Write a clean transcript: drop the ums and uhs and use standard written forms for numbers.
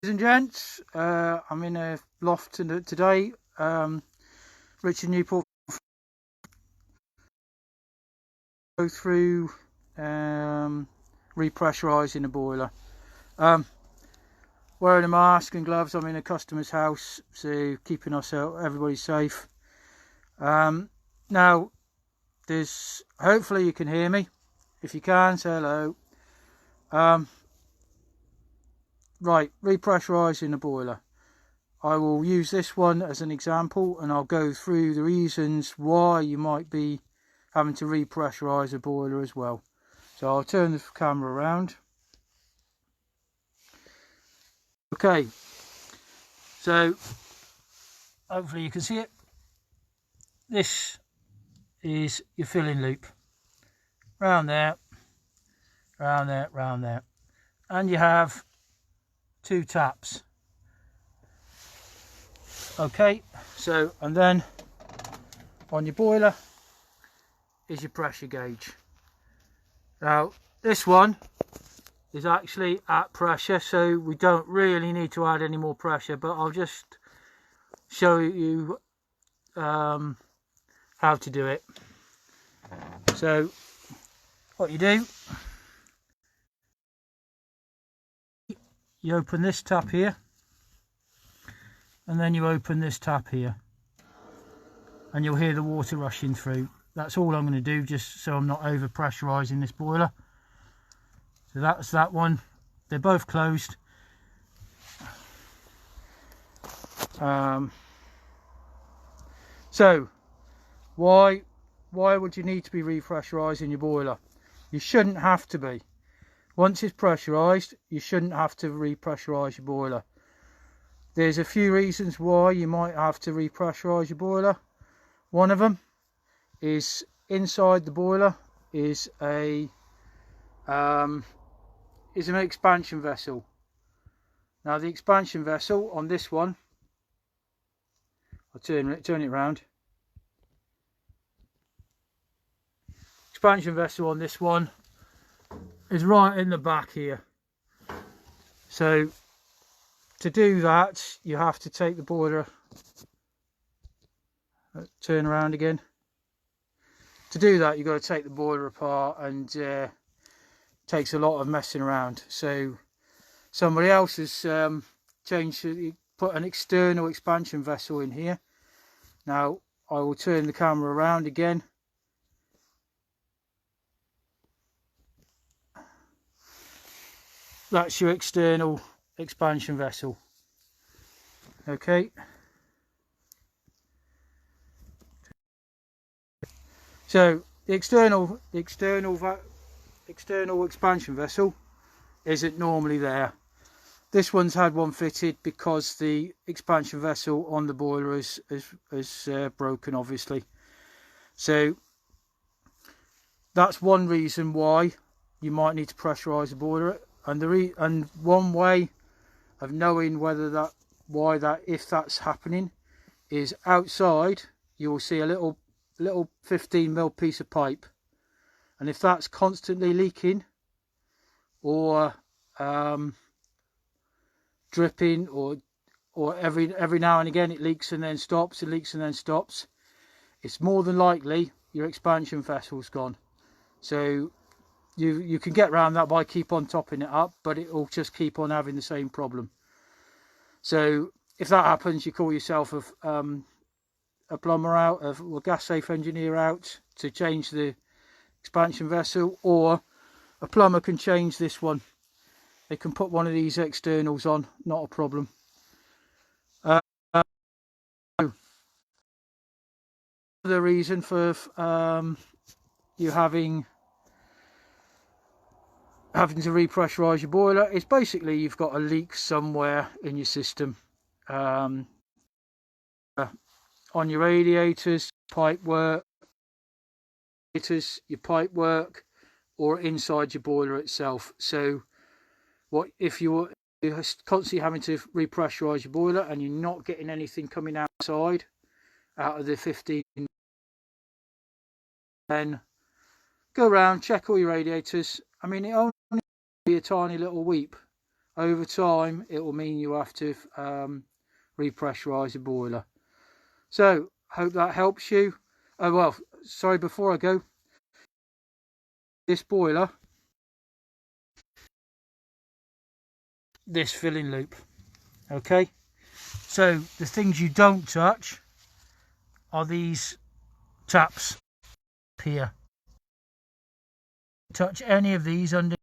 And gents, I'm in a loft today. Richard Newport go through repressurising the boiler. Wearing a mask and gloves. I'm in a customer's house, so keeping everybody safe. Now, there's hopefully you can hear me. If you can, say hello. Right, repressurising the boiler. I will use this one as an example, and I'll go through the reasons why you might be having to repressurise a boiler as well. So I'll turn the camera around. Okay, so hopefully you can see it. This is your filling loop. Round there, round there, round there. And you have 2 taps. Okay, so and then on your boiler is your pressure gauge. Now this one is actually at pressure, so we don't really need to add any more pressure, but I'll just show you how to do it. So what you do, you open this tap here, and then you open this tap here, and you'll hear the water rushing through. That's all I'm going to do, just so I'm not over pressurising this boiler. So that's that one. They're both closed. So why would you need to be repressurising your boiler? You shouldn't have to be. Once it's pressurised, you shouldn't have to repressurise your boiler. There's a few reasons why you might have to repressurise your boiler. One of them is inside the boiler is an expansion vessel. Now the expansion vessel on this one, I'll turn it around. Expansion vessel on this one is right in the back here. So to do that, you have to take the boiler, turn around again. To do that, you've got to take the boiler apart, and takes a lot of messing around. So somebody else has put an external expansion vessel in here. Now I will turn the camera around again. That's your external expansion vessel. Okay, so the external expansion vessel isn't normally there. This one's had one fitted because the expansion vessel on the boiler is broken, obviously. So that's one reason why you might need to pressurise the boiler. And one way of knowing if that's happening is outside. You will see a little 15mm piece of pipe, and if that's constantly leaking or dripping, or every now and again it leaks and then stops, it's more than likely your expansion vessel's gone. So you can get around that by keep on topping it up, but it will just keep on having the same problem. So if that happens, you call yourself a plumber out, a gas safe engineer out to change the expansion vessel, or a plumber can change this one. They can put one of these externals on, not a problem. The reason for you having to repressurise your boiler is basically you've got a leak somewhere in your system, on your radiators, your pipe work, or inside your boiler itself. So what if you're constantly having to repressurise your boiler and you're not getting anything coming outside out of the 15, then go around, check all your radiators. I mean, it only be a tiny little weep over time it will mean you have to repressurize the boiler. So hope that helps you. Well, sorry, before I go, this boiler, this filling loop, okay? So the things you don't touch are these taps here. Touch any of these under